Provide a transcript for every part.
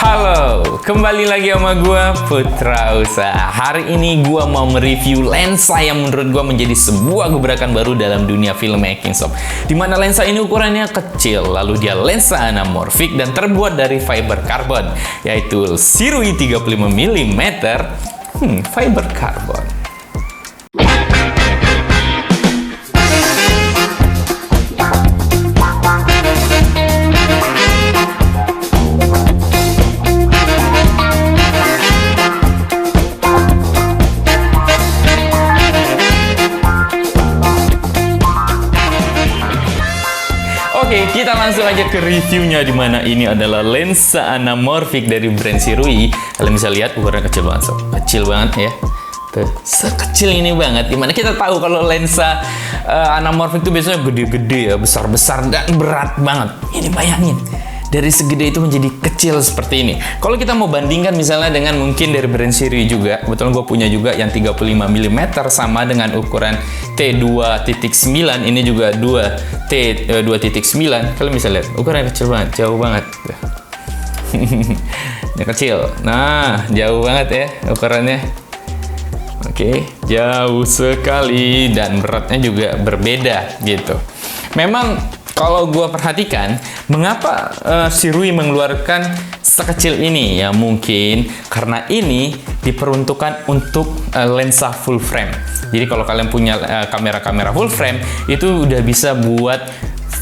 Halo, kembali lagi sama gua Putra Usaha. Hari ini gua mau mereview lensa yang menurut gua menjadi sebuah gebrakan baru dalam dunia filmmaking sob. Dimana lensa ini ukurannya kecil, lalu dia lensa anamorfik dan terbuat dari fiber karbon, yaitu Sirui 35 mm fiber karbon. Oke, kita langsung aja ke reviewnya, dimana ini adalah lensa anamorfik dari brand Sirui. Kalian bisa lihat ukurannya kecil banget sob. Kecil banget ya. Tuh, sekecil ini banget. Dimana kita tahu kalau lensa anamorfik itu biasanya gede-gede ya, besar-besar dan berat banget. Ini bayangin, dari segede itu menjadi kecil seperti ini. Kalau kita mau bandingkan misalnya dengan mungkin dari brand Sirui juga, kebetulan gue punya juga yang 35 mm sama dengan ukuran T2.9, ini juga T2.9. Kalian bisa lihat, ukurannya kecil banget, jauh banget. Ini kecil, nah jauh banget ya ukurannya. Oke, jauh sekali dan beratnya juga berbeda gitu. Memang kalau gue perhatikan, mengapa Sirui mengeluarkan sekecil ini? Ya mungkin karena ini diperuntukkan untuk lensa full frame. Jadi kalau kalian punya kamera-kamera full frame, itu udah bisa buat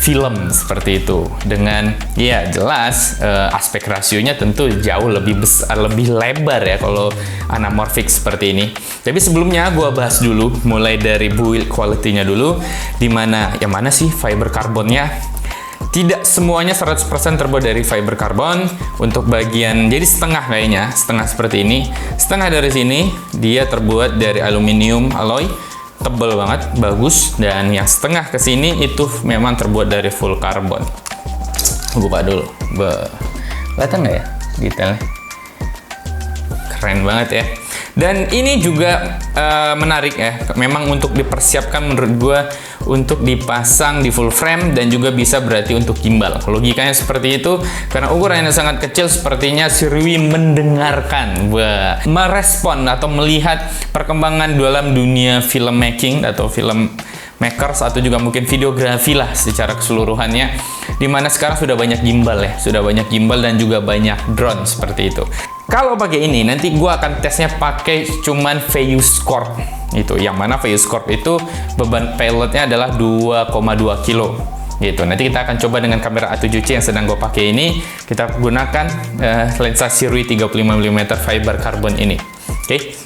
film seperti itu. Dengan ya jelas aspek rasionya tentu jauh lebih besar, lebih lebar ya kalau anamorfik seperti ini. Tapi sebelumnya gue bahas dulu mulai dari build quality-nya dulu, dimana yang mana sih fiber karbonnya. Tidak semuanya 100% terbuat dari fiber karbon. Untuk bagian, jadi setengah kayaknya, setengah seperti ini. Setengah dari sini dia terbuat dari aluminium alloy, tebal banget, bagus. Dan yang setengah ke sini itu memang terbuat dari full karbon. Buka dulu. Kelihatan nggak ya detailnya? Keren banget ya. Dan ini juga menarik ya, memang untuk dipersiapkan menurut gua untuk dipasang di full frame dan juga bisa berarti untuk gimbal. Logikanya seperti itu, karena ukurannya sangat kecil, sepertinya Sirui mendengarkan, merespon atau melihat perkembangan dalam dunia filmmaking atau film makers atau juga mungkin videografi lah secara keseluruhannya, dimana sekarang sudah banyak gimbal ya, sudah banyak gimbal dan juga banyak drone seperti itu. Kalau pakai ini nanti gua akan tesnya pakai cuman ViewScorp itu, yang mana ViewScorp itu beban payloadnya adalah 2,2 kilo gitu. Nanti kita akan coba dengan kamera A7C yang sedang gue pakai ini, kita gunakan lensa Sirui 35 mm fiber karbon ini. Oke.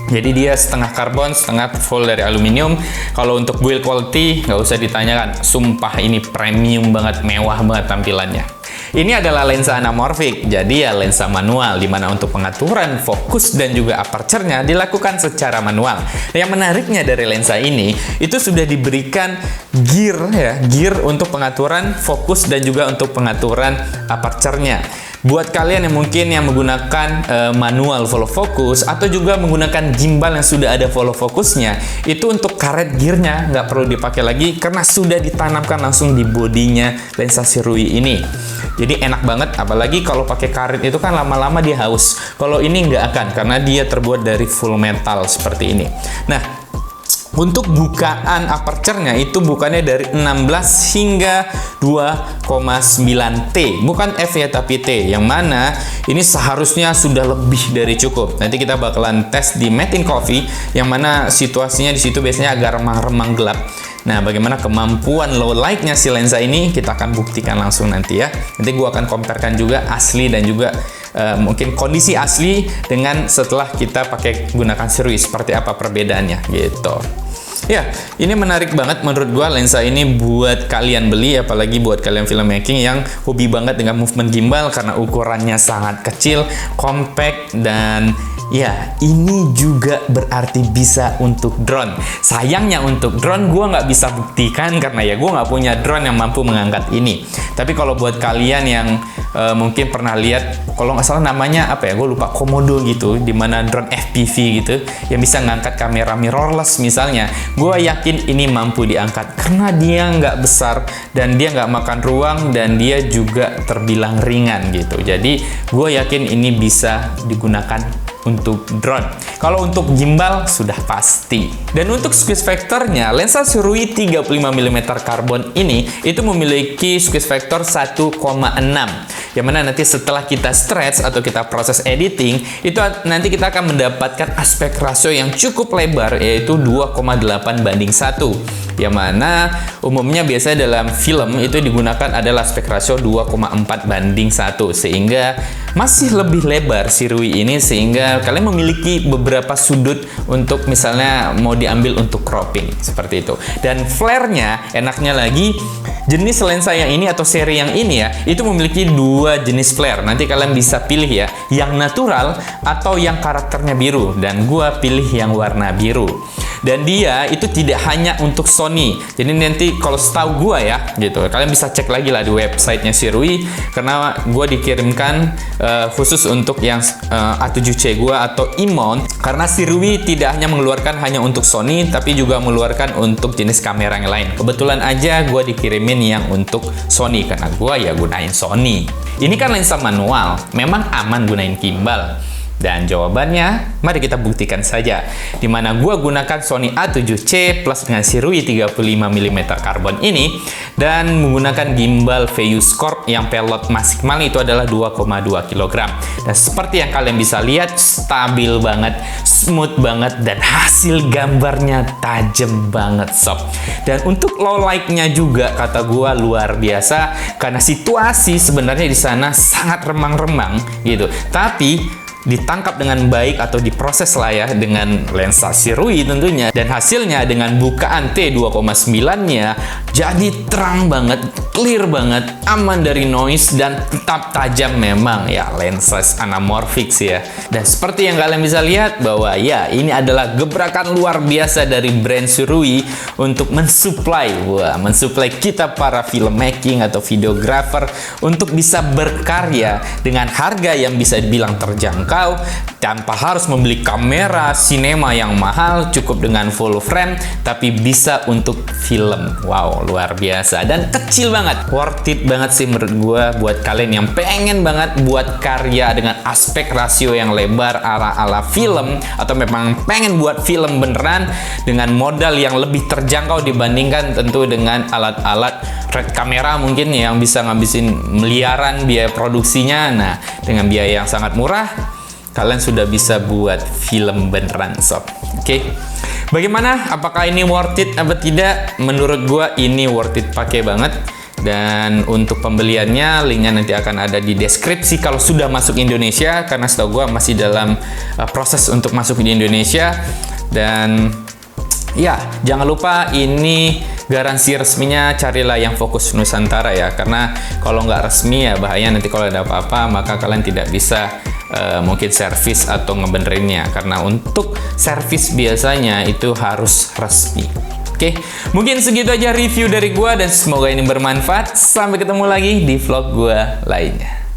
Jadi dia setengah karbon, setengah full dari aluminium. Kalau untuk build quality nggak usah ditanyakan, sumpah ini premium banget, mewah banget tampilannya. Ini adalah lensa anamorfik, jadi ya lensa manual, dimana untuk pengaturan fokus dan juga aperture-nya dilakukan secara manual. Yang menariknya dari lensa ini, itu sudah diberikan gear untuk pengaturan fokus dan juga untuk pengaturan aperture-nya. Buat kalian yang mungkin yang menggunakan manual follow focus atau juga menggunakan gimbal yang sudah ada follow fokusnya, itu untuk karet gearnya nggak perlu dipakai lagi karena sudah ditanamkan langsung di bodinya lensa Sirui ini. Jadi enak banget, apalagi kalau pakai karet itu kan lama-lama dia haus. Kalau ini nggak akan, karena dia terbuat dari full metal seperti ini. Nah, untuk bukaan aperture-nya itu bukannya dari 16 hingga 2,9T. Bukan F ya, tapi T. Yang mana ini seharusnya sudah lebih dari cukup. Nanti kita bakalan tes di Made in Coffee, yang mana situasinya di situ biasanya agak remang-remang gelap. Nah, bagaimana kemampuan low light-nya si lensa ini, kita akan buktikan langsung nanti ya. Nanti gua akan comparekan juga asli dan juga mungkin kondisi asli dengan setelah kita pakai gunakan Sirui, seperti apa perbedaannya gitu. Ya, ini menarik banget menurut gua lensa ini buat kalian beli, apalagi buat kalian filmmaking yang hobi banget dengan movement gimbal karena ukurannya sangat kecil, compact, dan ya ini juga berarti bisa untuk drone. Sayangnya untuk drone gua nggak bisa buktikan karena ya gua nggak punya drone yang mampu mengangkat ini. Tapi kalau buat kalian yang mungkin pernah lihat, kalau nggak salah namanya apa ya, gue lupa, Komodo gitu, dimana drone FPV gitu yang bisa ngangkat kamera mirrorless misalnya. gue yakin ini mampu diangkat karena dia nggak besar dan dia nggak makan ruang dan dia juga terbilang ringan gitu. Jadi gue yakin ini bisa digunakan untuk drone. Kalau untuk gimbal sudah pasti. Dan untuk squeeze factornya, lensa Sirui 35mm karbon ini itu memiliki squeeze factor 1,6, yang mana nanti setelah kita stretch atau kita proses editing, itu nanti kita akan mendapatkan aspek rasio yang cukup lebar, yaitu 2,8:1, yang mana umumnya biasanya dalam film itu digunakan adalah aspek rasio 2,4:1, sehingga masih lebih lebar Sirui ini, sehingga kalian memiliki beberapa sudut untuk misalnya mau diambil untuk cropping seperti itu. Dan flare-nya enaknya lagi, jenis lensa yang ini atau seri yang ini ya, itu memiliki dua jenis flare. Nanti kalian bisa pilih ya, yang natural atau yang karakternya biru, dan gua pilih yang warna biru. Dan dia itu tidak hanya untuk Sony. Jadi nanti kalau setahu gua ya gitu, kalian bisa cek lagi lah di websitenya Sirui, karena gua dikirimkan khusus untuk yang A7C gua atau E-mount, karena Sirui tidak hanya mengeluarkan hanya untuk Sony, tapi juga mengeluarkan untuk jenis kamera yang lain. Kebetulan aja gua dikirimin yang untuk Sony karena gua ya gunain Sony. Ini kan lensa manual, memang aman gunain gimbal? Dan jawabannya, mari kita buktikan saja. Dimana gua gunakan Sony A7C Plus dengan Sirui 35mm karbon ini, dan menggunakan gimbal ViewScorp yang payload maksimal itu adalah 2,2 kg. Dan seperti yang kalian bisa lihat, stabil banget, smooth banget, dan hasil gambarnya tajam banget sob. Dan untuk low light-nya juga kata gua luar biasa, karena situasi sebenarnya di sana sangat remang-remang gitu. Tapi ditangkap dengan baik atau diproses lah ya dengan lensa Sirui tentunya, dan hasilnya dengan bukaan T2,9-nya jadi terang banget, clear banget, aman dari noise, dan tetap tajam. Memang ya lensa anamorphic sih ya. Dan seperti yang kalian bisa lihat bahwa ya ini adalah gebrakan luar biasa dari brand Sirui untuk mensuplai kita para filmmaking atau videographer untuk bisa berkarya dengan harga yang bisa dibilang terjangkau, tanpa harus membeli kamera sinema yang mahal, cukup dengan full frame tapi bisa untuk film. Wow, luar biasa dan kecil banget, worth it banget sih menurut gua buat kalian yang pengen banget buat karya dengan aspek rasio yang lebar ala film, atau memang pengen buat film beneran dengan modal yang lebih terjangkau dibandingkan tentu dengan alat-alat red kamera mungkin yang bisa ngabisin miliaran biaya produksinya. Nah, dengan biaya yang sangat murah kalian sudah bisa buat film beneran sob. Oke. Bagaimana? Apakah ini worth it atau tidak? Menurut gua ini worth it pakai banget. Dan untuk pembeliannya linknya nanti akan ada di deskripsi kalau sudah masuk Indonesia, karena setahu gua masih dalam proses untuk masuk di Indonesia. Dan ya, jangan lupa ini garansi resminya carilah yang fokus Nusantara ya, karena kalau nggak resmi ya bahaya, nanti kalau ada apa-apa maka kalian tidak bisa mungkin servis atau ngebenerinnya, karena untuk servis biasanya itu harus resmi. Oke, mungkin segitu aja review dari gua dan semoga ini bermanfaat. Sampai ketemu lagi di vlog gua lainnya.